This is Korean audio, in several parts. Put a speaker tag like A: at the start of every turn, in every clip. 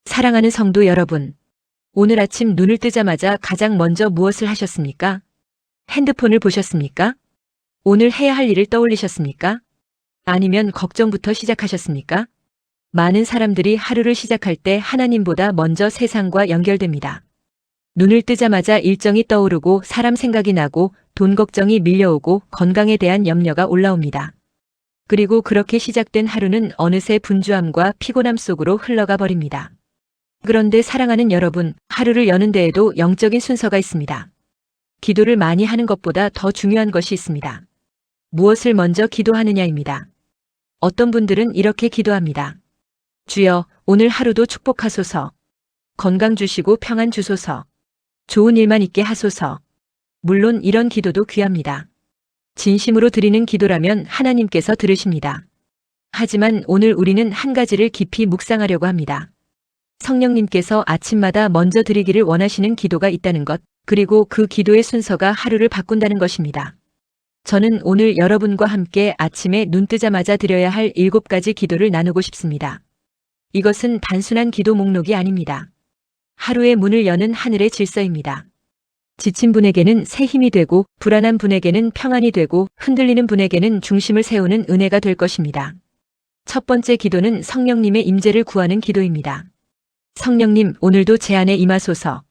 A: 사랑하는 성도 여러분, 오늘 아침 눈을 뜨자마자 가장 먼저 무엇을 하셨습니까? 핸드폰을 보셨습니까? 오늘 해야 할 일을 떠올리셨습니까? 아니면 걱정부터 시작하셨습니까? 많은 사람들이 하루를 시작할 때 하나님보다 먼저 세상과 연결됩니다. 눈을 뜨자마자 일정이 떠오르고 사람 생각이 나고 돈 걱정이 밀려오고 건강에 대한 염려가 올라옵니다. 그리고 그렇게 시작된 하루는 어느새 분주함과 피곤함 속으로 흘러가 버립니다. 그런데 사랑하는 여러분, 하루를 여는 데에도 영적인 순서가 있습니다. 기도를 많이 하는 것보다 더 중요한 것이 있습니다. 무엇을 먼저 기도하느냐입니다. 어떤 분들은 이렇게 기도합니다. 주여, 오늘 하루도 축복하소서. 건강 주시고 평안 주소서. 좋은 일만 있게 하소서. 물론 이런 기도도 귀합니다. 진심으로 드리는 기도라면 하나님께서 들으십니다. 하지만 오늘 우리는 한 가지를 깊이 묵상하려고 합니다. 성령님께서 아침마다 먼저 드리기를 원하시는 기도가 있다는 것, 그리고 그 기도의 순서가 하루를 바꾼다는 것입니다. 저는 오늘 여러분과 함께 아침에 눈 뜨자마자 드려야 할 7가지 기도를 나누고 싶습니다. 이것은 단순한 기도 목록이 아닙니다. 하루의 문을 여는 하늘의 질서입니다. 지친 분에게는 새 힘이 되고, 불안한 분에게는 평안이 되고, 흔들리는 분에게는 중심을 세우는 은혜가 될 것입니다. 첫 번째 기도는 성령님의 임재를 구하는 기도입니다. 성령님, 오늘도 제 안에 임하소서.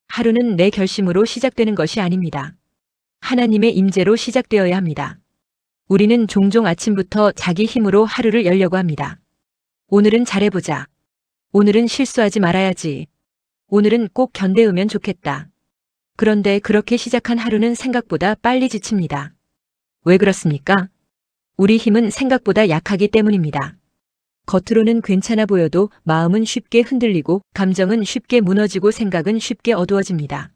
A: 하루는 내 결심으로 시작되는 것이 아닙니다. 하나님의 임재로 시작되어야 합니다. 우리는 종종 아침부터 자기 힘으로 하루를 열려고 합니다. 오늘은 잘해보자. 오늘은 실수하지 말아야지. 오늘은 꼭 견뎌오면 좋겠다. 그런데 그렇게 시작한 하루는 생각보다 빨리 지칩니다. 왜 그렇습니까? 우리 힘은 생각보다 약하기 때문입니다. 겉으로는 괜찮아 보여도 마음은 쉽게 흔들리고 감정은 쉽게 무너지고 생각은 쉽게 어두워집니다.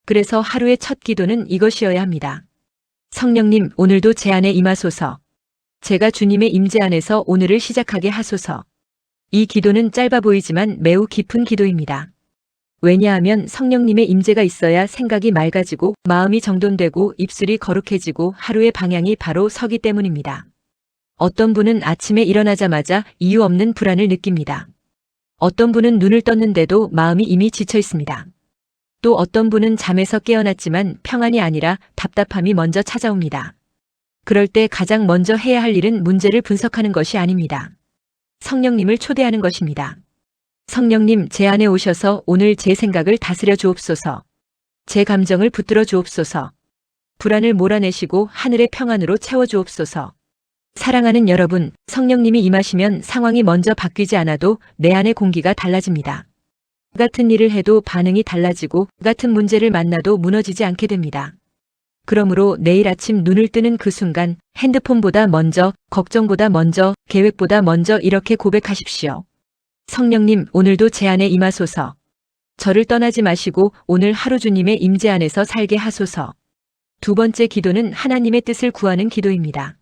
A: 그래서 하루의 첫 기도는 이것이어야 합니다. 성령님, 오늘도 제 안에 임하소서. 제가 주님의 임재 안에서 오늘을 시작하게 하소서. 이 기도는 짧아 보이지만 매우 깊은 기도입니다. 왜냐하면 성령님의 임재가 있어야 생각이 맑아지고 마음이 정돈되고 입술이 거룩해지고 하루의 방향이 바로 서기 때문입니다. 어떤 분은 아침에 일어나자마자 이유 없는 불안을 느낍니다. 어떤 분은 눈을 떴는데도 마음이 이미 지쳐 있습니다. 또 어떤 분은 잠에서 깨어났지만 평안이 아니라 답답함이 먼저 찾아옵니다. 그럴 때 가장 먼저 해야 할 일은 문제를 분석하는 것이 아닙니다. 성령님을 초대하는 것입니다. 성령님, 제 안에 오셔서 오늘 제 생각을 다스려 주옵소서. 제 감정을 붙들어 주옵소서. 불안을 몰아내시고 하늘의 평안으로 채워 주옵소서. 사랑하는 여러분, 성령님이 임하시면 상황이 먼저 바뀌지 않아도 내 안의 공기가 달라집니다. 같은 일을 해도 반응이 달라지고 같은 문제를 만나도 무너지지 않게 됩니다. 그러므로 내일 아침 눈을 뜨는 그 순간 핸드폰보다 먼저, 걱정보다 먼저, 계획보다 먼저 이렇게 고백하십시오. 성령님, 오늘도 제 안에 임하소서. 저를 떠나지 마시고 오늘 하루 주님의 임재 안에서 살게 하소서. 두 번째 기도는 하나님의 뜻을 구하는 기도입니다.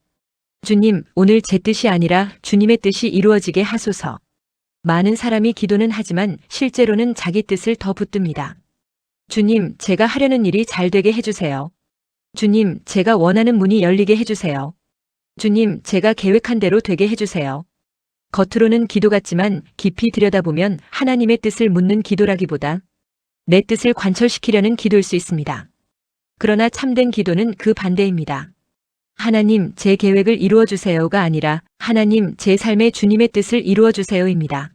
A: 주님, 오늘 제 뜻이 아니라 주님의 뜻이 이루어지게 하소서. 많은 사람이 기도는 하지만 실제로는 자기 뜻을 더 붙듭니다. 주님, 제가 하려는 일이 잘 되게 해주세요. 주님, 제가 원하는 문이 열리게 해주세요. 주님, 제가 계획한 대로 되게 해주세요. 겉으로는 기도 같지만 깊이 들여다보면 하나님의 뜻을 묻는 기도라기보다 내 뜻을 관철시키려는 기도일 수 있습니다. 그러나 참된 기도는 그 반대입니다. 하나님, 제 계획을 이루어주세요가 아니라 하나님, 제 삶의 주님의 뜻을 이루어주세요입니다.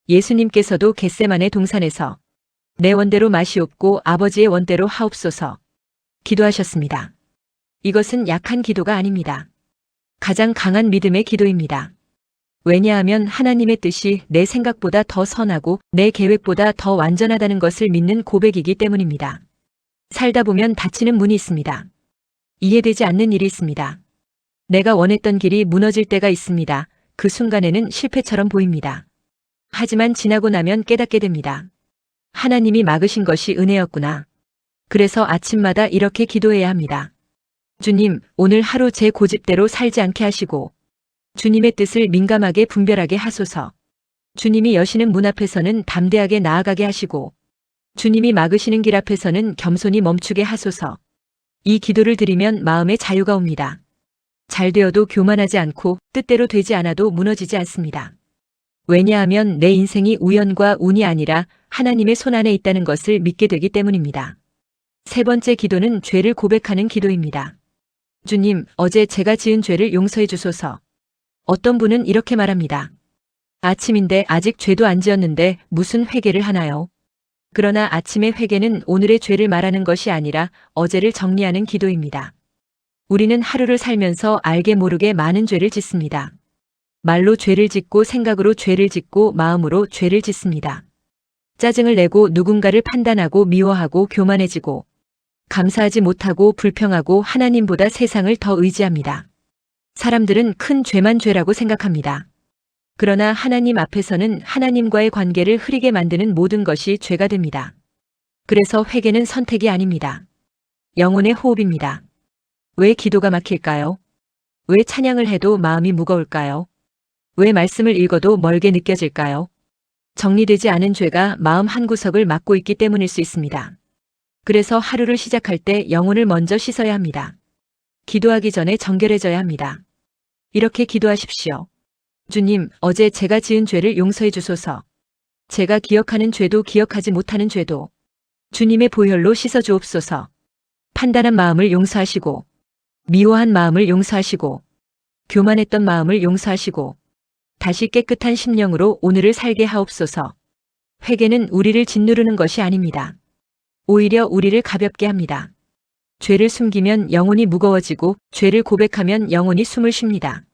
A: 예수님께서도 겟세마네 동산에서 내 원대로 마시옵고 아버지의 원대로 하옵소서 기도하셨습니다. 이것은 약한 기도가 아닙니다. 가장 강한 믿음의 기도입니다. 왜냐하면 하나님의 뜻이 내 생각보다 더 선하고 내 계획보다 더 완전하다는 것을 믿는 고백이기 때문입니다. 살다 보면 닫히는 문이 있습니다. 이해되지 않는 일이 있습니다. 내가 원했던 길이 무너질 때가 있습니다. 그 순간에는 실패처럼 보입니다. 하지만 지나고 나면 깨닫게 됩니다. 하나님이 막으신 것이 은혜였구나. 그래서 아침마다 이렇게 기도해야 합니다. 주님, 오늘 하루 제 고집대로 살지 않게 하시고 주님의 뜻을 민감하게 분별하게 하소서. 주님이 여시는 문 앞에서는 담대하게 나아가게 하시고 주님이 막으시는 길 앞에서는 겸손히 멈추게 하소서. 이 기도를 드리면 마음의 자유가 옵니다. 잘 되어도 교만하지 않고 뜻대로 되지 않아도 무너지지 않습니다. 왜냐하면 내 인생이 우연과 운이 아니라 하나님의 손 안에 있다는 것을 믿게 되기 때문입니다. 세 번째 기도는 죄를 고백하는 기도입니다. 주님, 어제 제가 지은 죄를 용서해 주소서. 어떤 분은 이렇게 말합니다. 아침인데 아직 죄도 안 지었는데 무슨 회개를 하나요? 그러나 아침의 회개는 오늘의 죄를 말하는 것이 아니라 어제를 정리하는 기도입니다. 우리는 하루를 살면서 알게 모르게 많은 죄를 짓습니다. 말로 죄를 짓고 생각으로 죄를 짓고 마음으로 죄를 짓습니다. 짜증을 내고 누군가를 판단하고 미워하고 교만해지고 감사하지 못하고 불평하고 하나님보다 세상을 더 의지합니다. 사람들은 큰 죄만 죄라고 생각합니다. 그러나 하나님 앞에서는 하나님과의 관계를 흐리게 만드는 모든 것이 죄가 됩니다. 그래서 회개는 선택이 아닙니다. 영혼의 호흡입니다. 왜 기도가 막힐까요? 왜 찬양을 해도 마음이 무거울까요? 왜 말씀을 읽어도 멀게 느껴질까요? 정리되지 않은 죄가 마음 한구석을 막고 있기 때문일 수 있습니다. 그래서 하루를 시작할 때 영혼을 먼저 씻어야 합니다. 기도하기 전에 정결해져야 합니다. 이렇게 기도하십시오. 주님, 어제 제가 지은 죄를 용서해 주소서. 제가 기억하는 죄도 기억하지 못하는 죄도 주님의 보혈로 씻어 주옵소서. 판단한 마음을 용서하시고 미워한 마음을 용서하시고 교만했던 마음을 용서하시고 다시 깨끗한 심령으로 오늘을 살게 하옵소서. 회개는 우리를 짓누르는 것이 아닙니다. 오히려 우리를 가볍게 합니다. 죄를 숨기면 영혼이 무거워지고 죄를 고백하면 영혼이 숨을 쉽니다.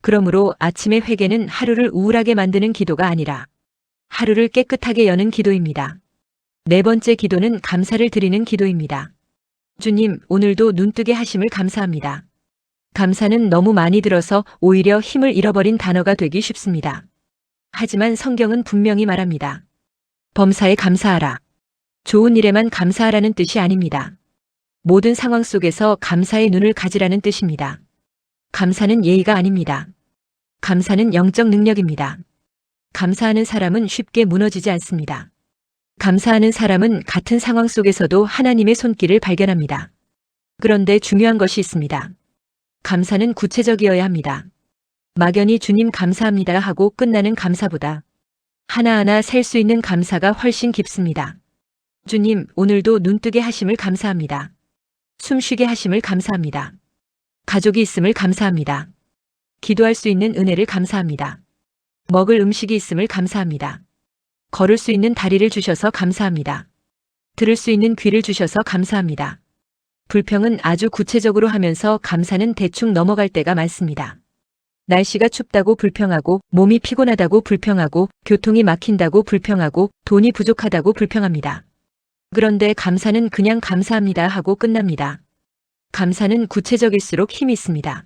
A: 그러므로 아침의 회개는 하루를 우울하게 만드는 기도가 아니라 하루를 깨끗하게 여는 기도입니다. 네 번째 기도는 감사를 드리는 기도입니다. 주님, 오늘도 눈뜨게 하심을 감사합니다. 감사는 너무 많이 들어서 오히려 힘을 잃어버린 단어가 되기 쉽습니다. 하지만 성경은 분명히 말합니다. 범사에 감사하라. 좋은 일에만 감사하라는 뜻이 아닙니다. 모든 상황 속에서 감사의 눈을 가지라는 뜻입니다. 감사는 예의가 아닙니다. 감사는 영적 능력입니다. 감사하는 사람은 쉽게 무너지지 않습니다. 감사하는 사람은 같은 상황 속에서도 하나님의 손길을 발견합니다. 그런데 중요한 것이 있습니다. 감사는 구체적이어야 합니다. 막연히 주님 감사합니다 하고 끝나는 감사보다 하나하나 셀 수 있는 감사가 훨씬 깊습니다. 주님, 오늘도 눈뜨게 하심을 감사합니다. 숨쉬게 하심을 감사합니다. 가족이 있음을 감사합니다. 기도할 수 있는 은혜를 감사합니다. 먹을 음식이 있음을 감사합니다. 걸을 수 있는 다리를 주셔서 감사합니다. 들을 수 있는 귀를 주셔서 감사합니다. 불평은 아주 구체적으로 하면서 감사는 대충 넘어갈 때가 많습니다. 날씨가 춥다고 불평하고 몸이 피곤하다고 불평하고 교통이 막힌다고 불평하고 돈이 부족하다고 불평합니다. 그런데 감사는 그냥 감사합니다 하고 끝납니다. 감사는 구체적일수록 힘이 있습니다.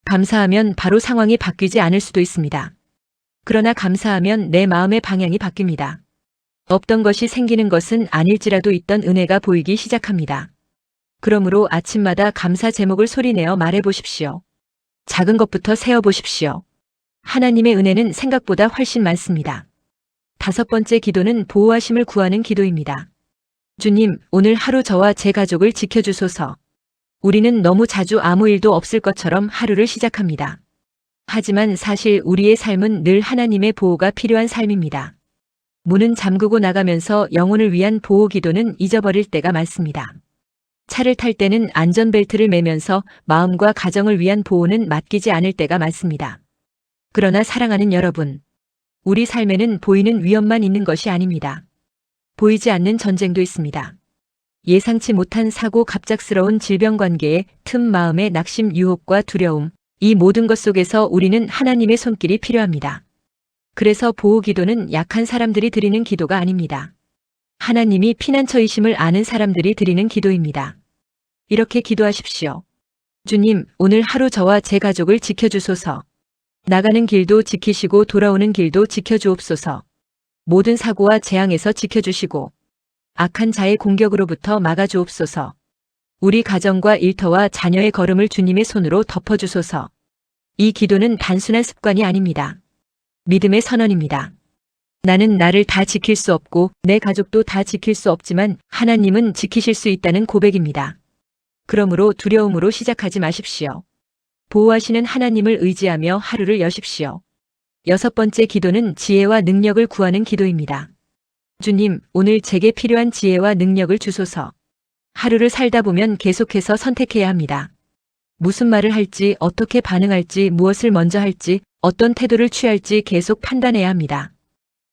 A: 감사하면 바로 상황이 바뀌지 않을 수도 있습니다. 그러나 감사하면 내 마음의 방향이 바뀝니다. 없던 것이 생기는 것은 아닐지라도 있던 은혜가 보이기 시작합니다. 그러므로 아침마다 감사 제목을 소리내어 말해보십시오. 작은 것부터 세어보십시오. 하나님의 은혜는 생각보다 훨씬 많습니다. 다섯 번째 기도는 보호하심을 구하는 기도입니다. 주님, 오늘 하루 저와 제 가족을 지켜주소서. 우리는 너무 자주 아무 일도 없을 것처럼 하루를 시작합니다. 하지만 사실 우리의 삶은 늘 하나님의 보호가 필요한 삶입니다. 문은 잠그고 나가면서 영혼을 위한 보호 기도는 잊어버릴 때가 많습니다. 차를 탈 때는 안전벨트를 매면서 마음과 가정을 위한 보호는 맡기지 않을 때가 많습니다. 그러나 사랑하는 여러분, 우리 삶에는 보이는 위험만 있는 것이 아닙니다. 보이지 않는 전쟁도 있습니다. 예상치 못한 사고, 갑작스러운 질병 관계에 틈, 마음의 낙심, 유혹과 두려움, 이 모든 것 속에서 우리는 하나님의 손길이 필요합니다. 그래서 보호 기도는 약한 사람들이 드리는 기도가 아닙니다. 하나님이 피난처이심을 아는 사람들이 드리는 기도입니다. 이렇게 기도하십시오. 주님, 오늘 하루 저와 제 가족을 지켜주소서. 나가는 길도 지키시고 돌아오는 길도 지켜주옵소서. 모든 사고와 재앙에서 지켜주시고 악한 자의 공격으로부터 막아주옵소서. 우리 가정과 일터와 자녀의 걸음을 주님의 손으로 덮어주소서. 이 기도는 단순한 습관이 아닙니다. 믿음의 선언입니다. 나는 나를 다 지킬 수 없고 내 가족도 다 지킬 수 없지만 하나님은 지키실 수 있다는 고백입니다. 그러므로 두려움으로 시작하지 마십시오. 보호하시는 하나님을 의지하며 하루를 여십시오. 6번째 기도는 지혜와 능력을 구하는 기도입니다. 주님, 오늘 제게 필요한 지혜와 능력을 주소서. 하루를 살다 보면 계속해서 선택해야 합니다. 무슨 말을 할지, 어떻게 반응할지, 무엇을 먼저 할지, 어떤 태도를 취할지 계속 판단해야 합니다.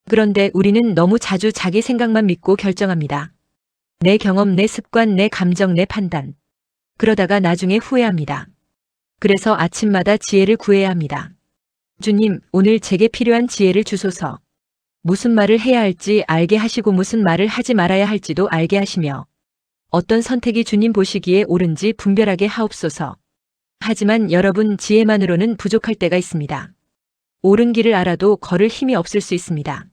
A: 그런데 우리는 너무 자주 자기 생각만 믿고 결정합니다. 내 경험, 내 습관, 내 감정, 내 판단. 그러다가 나중에 후회합니다. 그래서 아침마다 지혜를 구해야 합니다. 주님, 오늘 제게 필요한 지혜를 주소서. 무슨 말을 해야 할지 알게 하시고 무슨 말을 하지 말아야 할지도 알게 하시며 어떤 선택이 주님 보시기에 옳은지 분별하게 하옵소서. 하지만 여러분, 지혜만으로는 부족할 때가 있습니다. 옳은 길을 알아도 걸을 힘이 없을 수 있습니다.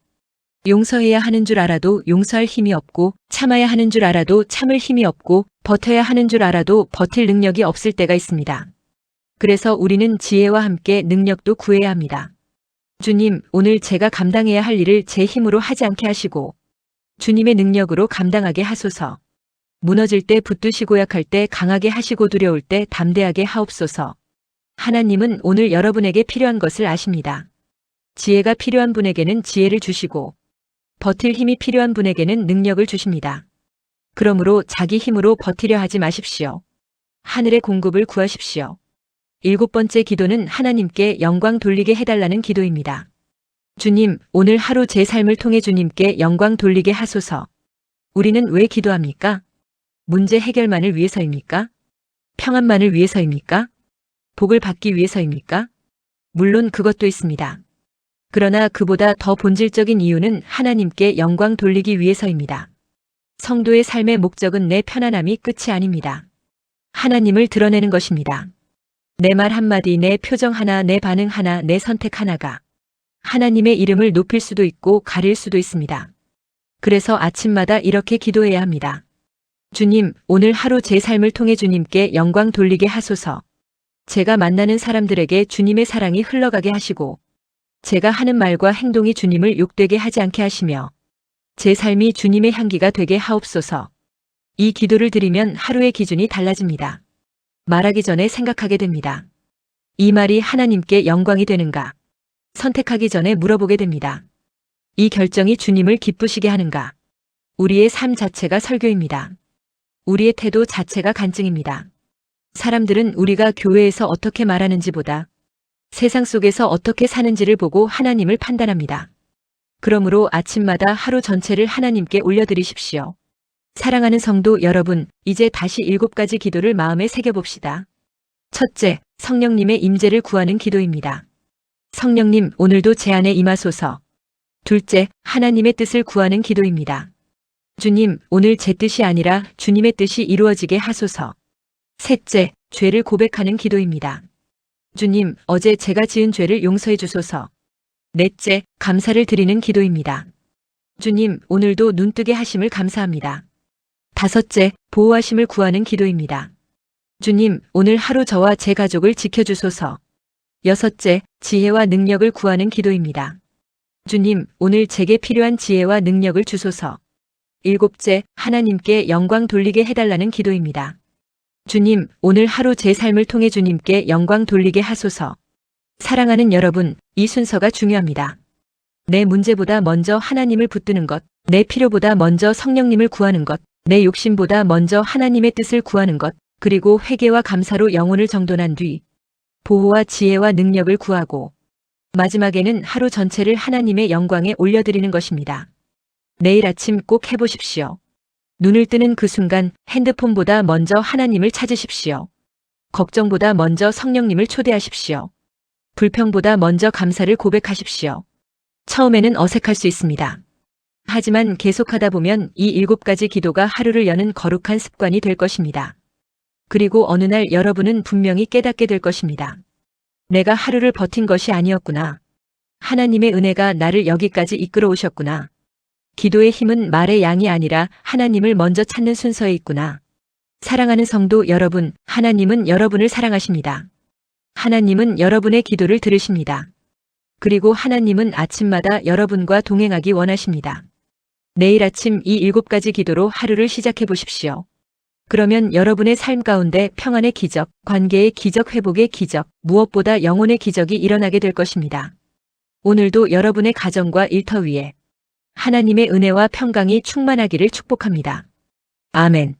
A: 용서해야 하는 줄 알아도 용서할 힘이 없고, 참아야 하는 줄 알아도 참을 힘이 없고, 버텨야 하는 줄 알아도 버틸 능력이 없을 때가 있습니다. 그래서 우리는 지혜와 함께 능력도 구해야 합니다. 주님, 오늘 제가 감당해야 할 일을 제 힘으로 하지 않게 하시고 주님의 능력으로 감당하게 하소서. 무너질 때 붙드시고 약할 때 강하게 하시고 두려울 때 담대하게 하옵소서. 하나님은 오늘 여러분에게 필요한 것을 아십니다. 지혜가 필요한 분에게는 지혜를 주시고 버틸 힘이 필요한 분에게는 능력을 주십니다. 그러므로 자기 힘으로 버티려 하지 마십시오. 하늘의 공급을 구하십시오. 7번째 기도는 하나님께 영광 돌리게 해달라는 기도입니다. 주님, 오늘 하루 제 삶을 통해 주님께 영광 돌리게 하소서. 우리는 왜 기도합니까? 문제 해결만을 위해서입니까? 평안만을 위해서입니까? 복을 받기 위해서입니까? 물론 그것도 있습니다. 그러나 그보다 더 본질적인 이유는 하나님께 영광 돌리기 위해서입니다. 성도의 삶의 목적은 내 편안함이 끝이 아닙니다. 하나님을 드러내는 것입니다. 내 말 한마디, 내 표정 하나, 내 반응 하나, 내 선택 하나가 하나님의 이름을 높일 수도 있고 가릴 수도 있습니다. 그래서 아침마다 이렇게 기도해야 합니다. 주님, 오늘 하루 제 삶을 통해 주님께 영광 돌리게 하소서. 제가 만나는 사람들에게 주님의 사랑이 흘러가게 하시고 제가 하는 말과 행동이 주님을 욕되게 하지 않게 하시며 제 삶이 주님의 향기가 되게 하옵소서. 이 기도를 드리면 하루의 기준이 달라집니다. 말하기 전에 생각하게 됩니다. 이 말이 하나님께 영광이 되는가? 선택하기 전에 물어보게 됩니다. 이 결정이 주님을 기쁘시게 하는가? 우리의 삶 자체가 설교입니다. 우리의 태도 자체가 간증입니다. 사람들은 우리가 교회에서 어떻게 말하는지보다 세상 속에서 어떻게 사는지를 보고 하나님을 판단합니다. 그러므로 아침마다 하루 전체를 하나님께 올려드리십시오. 사랑하는 성도 여러분, 이제 다시 7가지 기도를 마음에 새겨봅시다. 첫째, 성령님의 임재를 구하는 기도입니다. 성령님, 오늘도 제 안에 임하소서. 둘째, 하나님의 뜻을 구하는 기도입니다. 주님, 오늘 제 뜻이 아니라 주님의 뜻이 이루어지게 하소서. 셋째, 죄를 고백하는 기도입니다. 주님, 어제 제가 지은 죄를 용서해 주소서. 넷째, 감사를 드리는 기도입니다. 주님, 오늘도 눈뜨게 하심을 감사합니다. 다섯째, 보호하심을 구하는 기도입니다. 주님, 오늘 하루 저와 제 가족을 지켜주소서. 여섯째, 지혜와 능력을 구하는 기도입니다. 주님, 오늘 제게 필요한 지혜와 능력을 주소서. 일곱째, 하나님께 영광 돌리게 해달라는 기도입니다. 주님, 오늘 하루 제 삶을 통해 주님께 영광 돌리게 하소서. 사랑하는 여러분, 이 순서가 중요합니다. 내 문제보다 먼저 하나님을 붙드는 것, 내 필요보다 먼저 성령님을 구하는 것, 내 욕심보다 먼저 하나님의 뜻을 구하는 것, 그리고 회개와 감사로 영혼을 정돈한 뒤 보호와 지혜와 능력을 구하고 마지막에는 하루 전체를 하나님의 영광에 올려드리는 것입니다. 내일 아침 꼭 해보십시오. 눈을 뜨는 그 순간 핸드폰보다 먼저 하나님을 찾으십시오. 걱정보다 먼저 성령님을 초대하십시오. 불평보다 먼저 감사를 고백하십시오. 처음에는 어색할 수 있습니다. 하지만 계속하다 보면 이 7가지 기도가 하루를 여는 거룩한 습관이 될 것입니다. 그리고 어느 날 여러분은 분명히 깨닫게 될 것입니다. 내가 하루를 버틴 것이 아니었구나. 하나님의 은혜가 나를 여기까지 이끌어 오셨구나. 기도의 힘은 말의 양이 아니라 하나님을 먼저 찾는 순서에 있구나. 사랑하는 성도 여러분, 하나님은 여러분을 사랑하십니다. 하나님은 여러분의 기도를 들으십니다. 그리고 하나님은 아침마다 여러분과 동행하기 원하십니다. 내일 아침 이 7가지 기도로 하루를 시작해 보십시오. 그러면 여러분의 삶 가운데 평안의 기적, 관계의 기적, 회복의 기적, 무엇보다 영혼의 기적이 일어나게 될 것입니다. 오늘도 여러분의 가정과 일터 위에 하나님의 은혜와 평강이 충만하기를 축복합니다. 아멘.